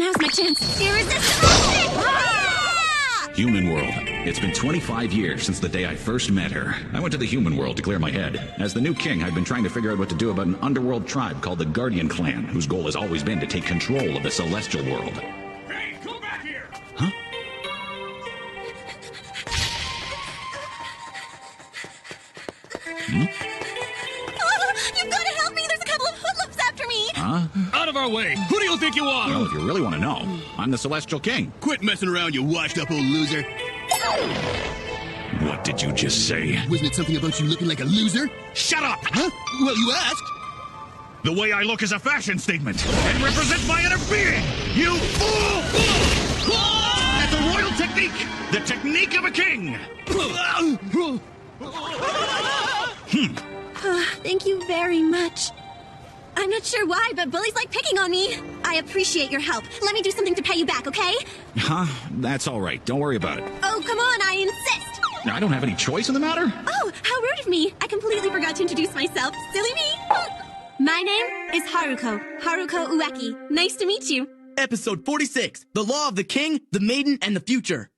Now's my chance. Irresistible! Human world. It's been 25 years since the day I first met her. I went to the human world to clear my head. As the new king, I've been trying to figure out what to do about an underworld tribe called the Guardian Clan, whose goal has always been to take control of the celestial world. Hey, come back here! Huh? You've got to help me! There's a couple of hoodlums after me! Huh? Out of our way! Who do you think you are? Well, if you really want to know, I'm the Celestial King. Quit messing around, you washed-up old loser. What did you just say? Wasn't it something about you looking like a loser? Shut up! Huh? Well, you asked. The way I look is a fashion statement and represents my inner being! You fool! That's a royal technique! The technique of a king! Thank you very much. I'm not sure why, but bullies like picking on me. I appreciate your help. Let me do something to pay you back, okay? Huh? That's all right. Don't worry about it. Oh, come on, I insist. I don't have any choice in the matter? Oh, how rude of me. I completely forgot to introduce myself. Silly me. My name is Haruko. Haruko Ueki. Nice to meet you. Episode 46, The Law of the King, the Maiden, and the Future.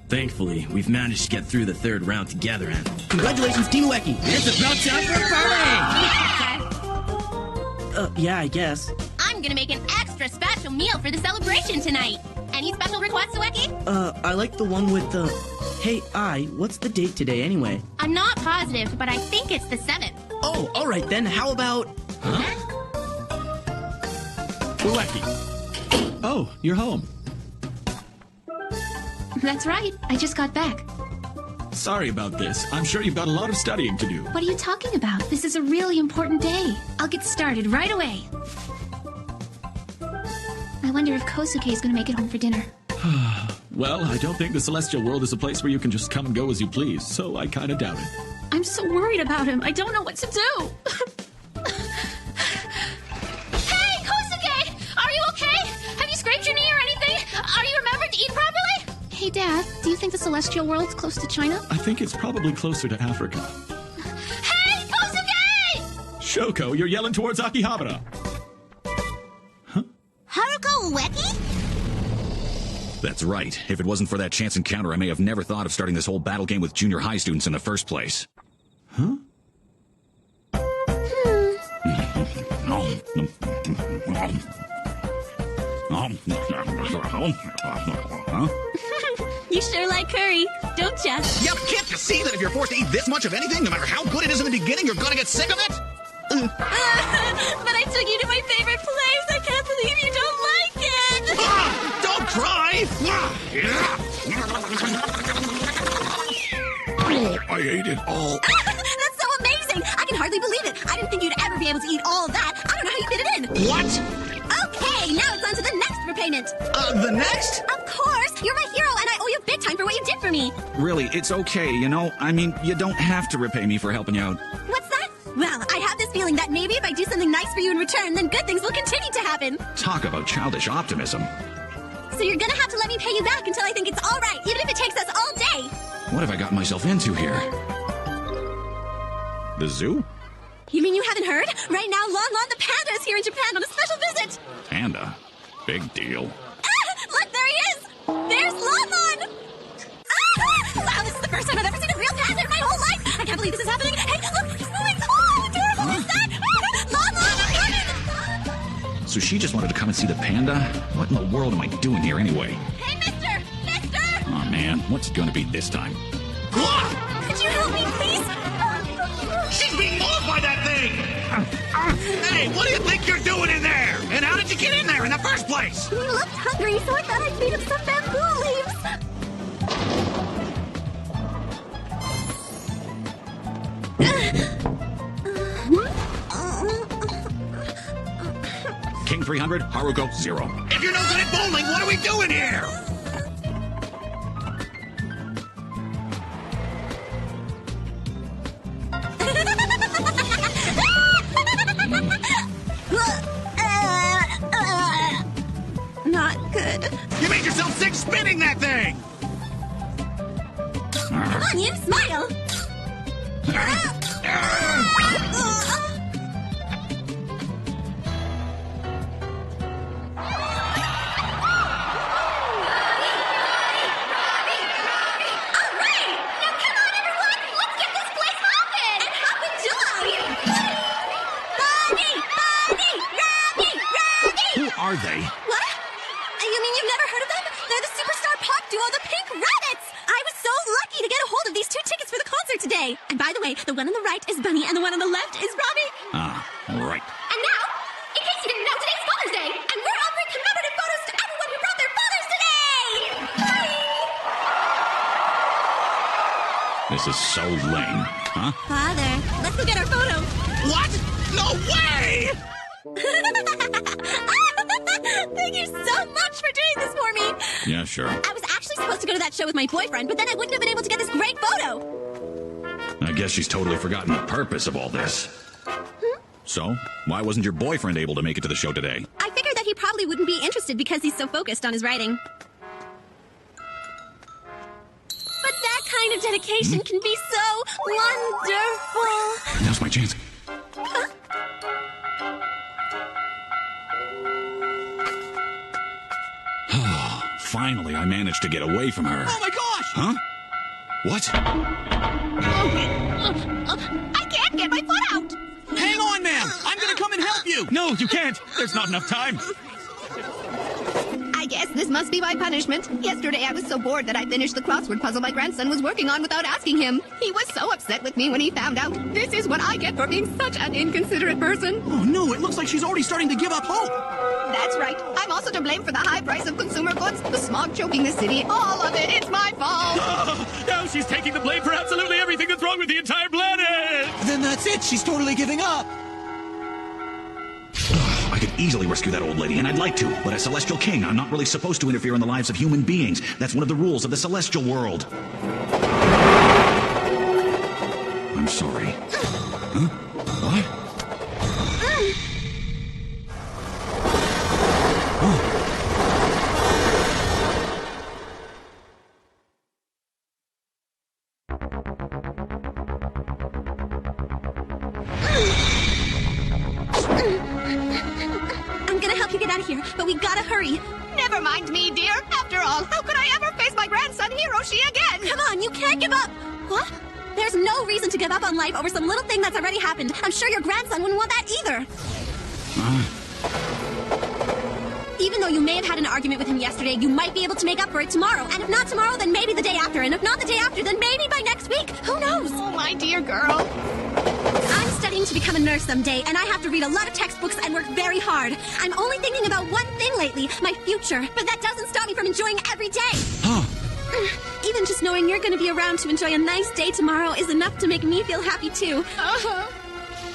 Thankfully, we've managed to get through the third round together, and Congratulations, Team Ueki. it's about time for a party! Yeah, I guess. I'm gonna make an extra special meal for the celebration tonight. Any special requests, Ueki? I like the one with the... Hey, what's the date today anyway? I'm not positive, but I think it's the 7th. Oh, all right then. How about... Ueki. Oh, you're home. That's right. I just got back. Sorry about this. I'm sure you've got a lot of studying to do. What are you talking about? This is a really important day. I'll get started right away. I wonder if Kosuke is going to make it home for dinner. Well, I don't think the celestial world is a place where you can just come and go as you please, so I kind of doubt it. I'm so worried about him. I don't know what to do. Hey, Kosuke! Are you okay? Have you scraped your knee or anything? Are you remembered to eat properly? Hey, Dad, do you think the celestial world's close to China? I think it's probably closer to Africa. Hey, Kosuke! Shoko, you're yelling towards Akihabara. Haruko Ueki? That's right. If it wasn't for that chance encounter, I may have never thought of starting this whole battle game with junior high students in the first place. Huh? Huh? You sure like curry, don't ya? Yeah, but can't you see that if you're forced to eat this much of anything, no matter how good it is in the beginning, you're gonna get sick of it? But I took you to my favorite place. I can't believe you don't like it. Don't cry! I ate it all. That's so amazing. I can hardly believe it. I didn't think you'd ever be able to eat all of that. I don't know how you fit it in. What? Okay, now it's on to the next repayment. The next? Of course. You're my hero, and I owe you big time for what you did for me. Really, it's okay, you know? I mean, you don't have to repay me for helping you out. What's that? Well, I have this feeling that maybe if I do something nice for you in return, then good things will continue to happen. Talk about childish optimism. So you're gonna have to let me pay you back until I think it's all right, even if it takes us all day. What have I gotten myself into here? The zoo? You mean you haven't heard? Right now, Lon Lon the panda is here in Japan on a special visit. Panda? Big deal. Look, there he is! There's Lon Lon! Wow, this is the first time I've ever seen a real So she just wanted to come and see the panda? What in the world am I doing here anyway? Hey, mister! Mister! Oh man, what's it gonna be this time? Could you help me, please? She's being mauled by that thing! Hey, what do you think you're doing in there? And how did you get in there in the first place? He looked hungry, so I thought I'd feed him some bamboo leaves. King 300, Haruko 0. If you're no good at bowling, what are we doing here? Not good. You made yourself sick spinning that thing! Come on, you smile. Who are they? What? You mean you've never heard of them? They're the superstar pop duo, the Pink Rabbits! I was so lucky to get a hold of these 2 tickets for the concert today. And by the way, the one on the right is Bunny and the one on the left is Robbie. Ah, right. And now, in case you didn't know, today's Father's Day, and we're offering commemorative photos to everyone who brought their fathers today! This is so lame. Huh? Father, let's go get our photo. What? No way! Thank you so much for doing this for me. Yeah, sure. I was actually supposed to go to that show with my boyfriend, but then I wouldn't have been able to get this great photo. I guess she's totally forgotten the purpose of all this. So, why wasn't your boyfriend able to make it to the show today? I figured that he probably wouldn't be interested because he's so focused on his writing. But that kind of dedication can be so wonderful. Now's my chance. Finally, I managed to get away from her. Oh my gosh! Huh? What? I can't get my foot out! Hang on, ma'am! I'm gonna come and help you! No, you can't. There's not enough time. I guess this must be my punishment. Yesterday I was so bored that I finished the crossword puzzle my grandson was working on without asking him. He was so upset with me when he found out. This is what I get for being such an inconsiderate person. Oh no, it looks like she's already starting to give up hope. That's right. I'm also to blame for the high price of consumer goods, the smog choking the city, all of it. It's my fault. Now she's taking the blame for absolutely everything that's wrong with the entire planet. Then that's it. She's totally giving up. I could easily rescue that old lady, and I'd like to, but as Celestial King, I'm not really supposed to interfere in the lives of human beings. That's one of the rules of the Celestial world. I'm sorry. Huh? What? I'm gonna help you get out of here, but we gotta hurry. Never mind me, dear. After all, how could I ever face my grandson Hiroshi again? Come on, you can't give up. What? There's no reason to give up on life over some little thing that's already happened. I'm sure your grandson wouldn't want that either. Even though you may have had an argument with him yesterday, you might be able to make up for it tomorrow. And if not tomorrow, then maybe the day after. And if not the day after, then maybe by next week. Who knows? Oh, my dear girl. I'm studying to become a nurse someday, and I have to read a lot of textbooks and work very hard. I'm only thinking about one thing lately, my future. But that doesn't stop me from enjoying every day. Even just knowing you're going to be around to enjoy a nice day tomorrow is enough to make me feel happy, too.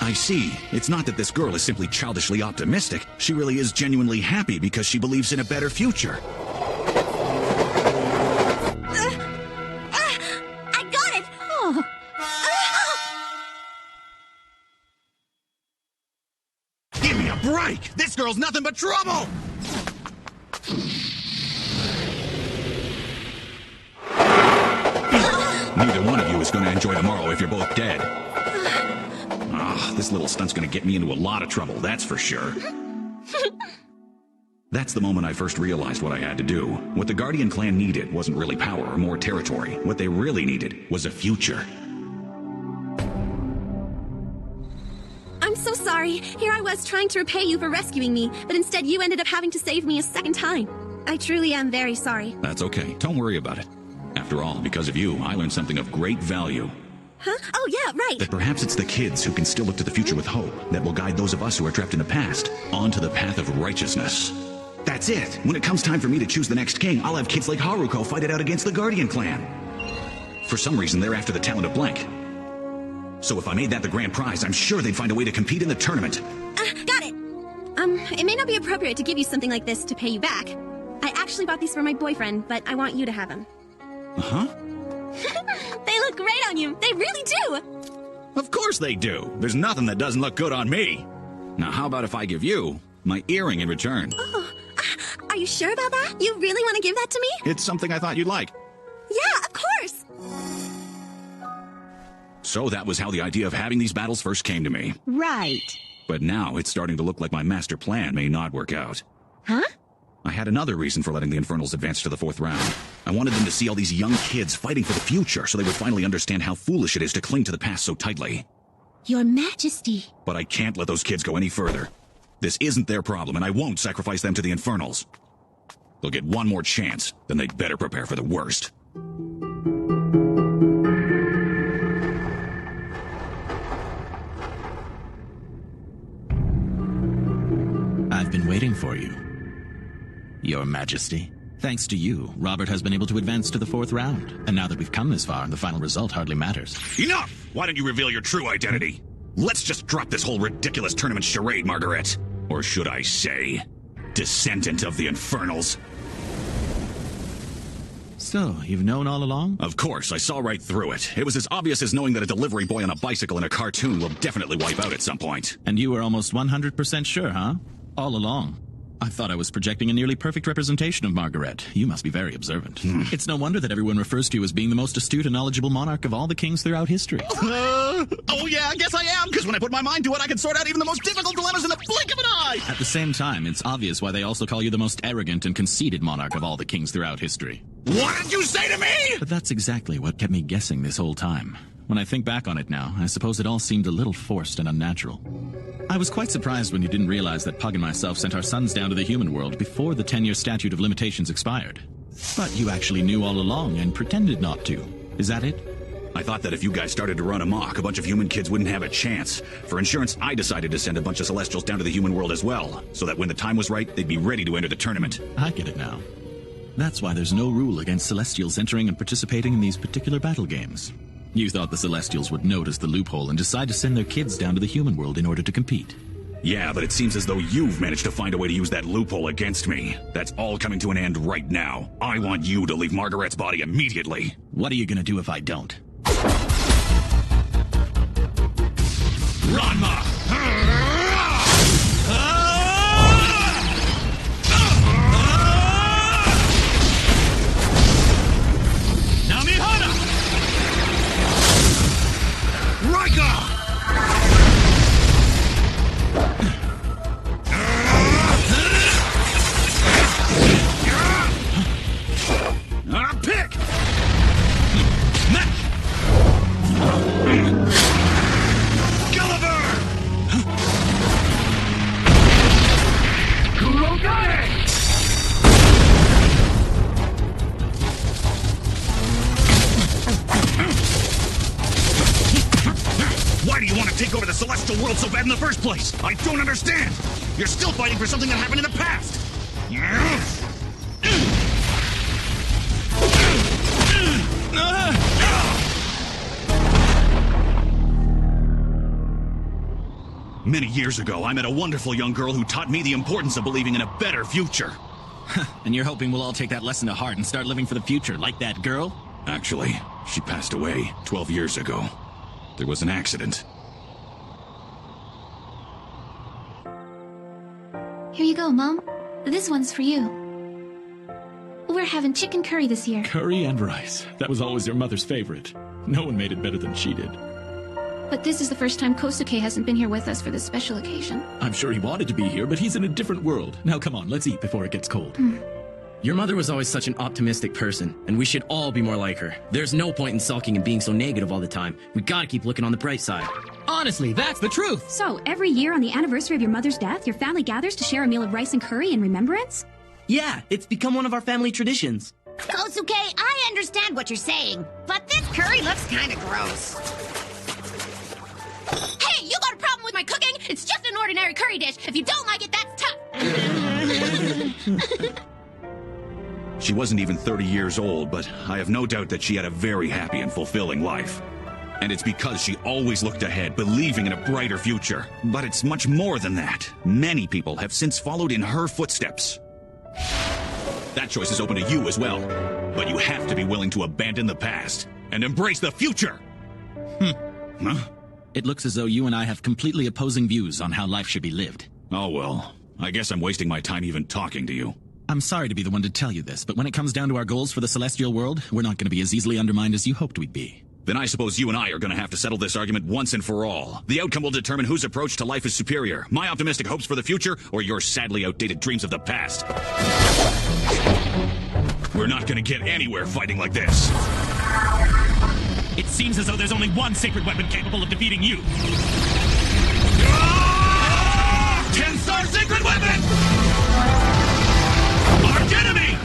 I see. It's not that this girl is simply childishly optimistic. She really is genuinely happy because she believes in a better future. I got it! Oh. Give me a break! This girl's nothing but trouble! Neither one of you is going to enjoy tomorrow if you're both dead. This little stunt's going to get me into a lot of trouble, that's for sure. That's the moment I first realized what I had to do. What the Guardian clan needed wasn't really power or more territory. What they really needed was a future. I'm so sorry. sorry. Here I was trying to repay you for rescuing me, but instead you ended up having to save me a second time. I truly am very sorry. That's okay. Don't worry about it. After all, because of you, I learned something of great value. Huh? Oh, yeah, right. That perhaps it's the kids who can still look to the future with hope that will guide those of us who are trapped in the past onto the path of righteousness. That's it. When it comes time for me to choose the next king, I'll have kids like Haruko fight it out against the Guardian clan. For some reason, they're after the talent of blank. So if I made that the grand prize, I'm sure they'd find a way to compete in the tournament. Got it. It may not be appropriate to give you something like this to pay you back. I actually bought these for my boyfriend, but I want you to have them. Uh-huh. They look great on you. They really do. Of course they do. There's nothing that doesn't look good on me. Now, how about if I give you my earring in return? Oh, are you sure about that? You really want to give that to me? It's something I thought you'd like. Yeah, of course. So that was how the idea of having these battles first came to me. Right. But now it's starting to look like my master plan may not work out. Huh? I had another reason for letting the Infernals advance to the 4th round. I wanted them to see all these young kids fighting for the future so they would finally understand how foolish it is to cling to the past so tightly. Your Majesty. But I can't let those kids go any further. This isn't their problem, and I won't sacrifice them to the Infernals. They'll get one more chance, then they'd better prepare for the worst. I've been waiting for you, Your Majesty. Thanks to you, Robert has been able to advance to the 4th round. And now that we've come this far, the final result hardly matters. Enough! Why don't you reveal your true identity? Let's just drop this whole ridiculous tournament charade, Margaret. Or should I say, descendant of the Infernals. So, you've known all along? Of course, I saw right through it. It was as obvious as knowing that a delivery boy on a bicycle in a cartoon will definitely wipe out at some point. And you were almost 100% sure, huh? All along. I thought I was projecting a nearly perfect representation of Margaret. You must be very observant. It's no wonder that everyone refers to you as being the most astute and knowledgeable monarch of all the kings throughout history. Oh yeah, I guess I am, because when I put my mind to it, I can sort out even the most difficult dilemmas in the blink of an eye! At the same time, it's obvious why they also call you the most arrogant and conceited monarch of all the kings throughout history. What did you say to me? But that's exactly what kept me guessing this whole time. When I think back on it now, I suppose it all seemed a little forced and unnatural. I was quite surprised when you didn't realize that Pug and myself sent our sons down to the human world before the 10-year statute of limitations expired. But you actually knew all along and pretended not to. Is that it? I thought that if you guys started to run amok, a bunch of human kids wouldn't have a chance. For insurance, I decided to send a bunch of Celestials down to the human world as well, so that when the time was right, they'd be ready to enter the tournament. I get it now. That's why there's no rule against Celestials entering and participating in these particular battle games. You thought the Celestials would notice the loophole and decide to send their kids down to the human world in order to compete. Yeah, but it seems as though you've managed to find a way to use that loophole against me. That's all coming to an end right now. I want you to leave Margaret's body immediately. What are you gonna do if I don't? Ranma! Why do you want to take over the celestial world so bad in the first place? I don't understand! You're still fighting for something that happened in the past! Many years ago, I met a wonderful young girl who taught me the importance of believing in a better future. And you're hoping we'll all take that lesson to heart and start living for the future, like that girl? Actually, she passed away 12 years ago. There was an accident. Here you go, Mom. This one's for you. We're having chicken curry this year. Curry and rice. That was always your mother's favorite. No one made it better than she did. But this is the first time Kosuke hasn't been here with us for this special occasion. I'm sure he wanted to be here, but he's in a different world. Now come on, let's eat before it gets cold. Your mother was always such an optimistic person, and we should all be more like her. There's no point in sulking and being so negative all the time. We gotta keep looking on the bright side. Honestly, that's the truth. So, every year on the anniversary of your mother's death, your family gathers to share a meal of rice and curry in remembrance? Yeah, it's become one of our family traditions. Kosuke, I understand what you're saying, but this curry looks kind of gross. Hey, you got a problem with my cooking? It's just an ordinary curry dish. If you don't like it, that's tough. She wasn't even 30 years old, but I have no doubt that she had a very happy and fulfilling life. And it's because she always looked ahead, believing in a brighter future. But it's much more than that. Many people have since followed in her footsteps. That choice is open to you as well. But you have to be willing to abandon the past and embrace the future. Huh? It looks as though you and I have completely opposing views on how life should be lived. Oh well, I guess I'm wasting my time even talking to you. I'm sorry to be the one to tell you this, but when it comes down to our goals for the celestial world, we're not going to be as easily undermined as you hoped we'd be. Then I suppose you and I are going to have to settle this argument once and for all. The outcome will determine whose approach to life is superior, my optimistic hopes for the future, or your sadly outdated dreams of the past. We're not going to get anywhere fighting like this. It seems as though there's only one sacred weapon capable of defeating you. 10-star secret weapon! Arch enemy!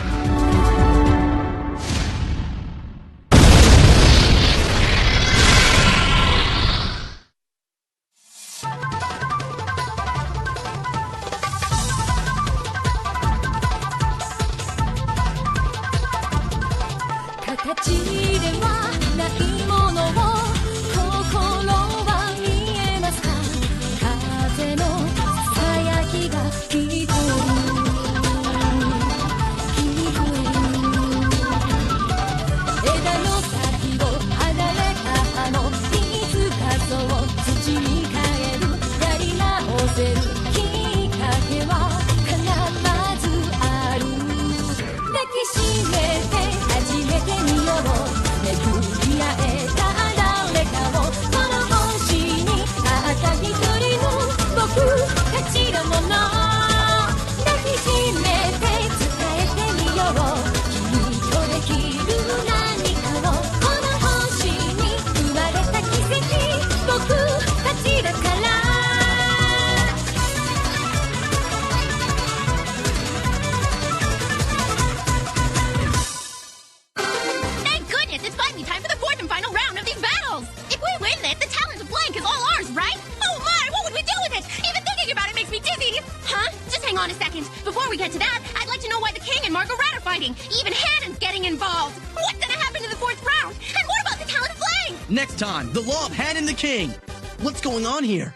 Before we get to that, I'd like to know why the King and Margaret are fighting. Even Hannon's getting involved. What's gonna happen in the 4th round? And what about the Talon of Flame? Next time, the Law of Han and the King. What's going on here?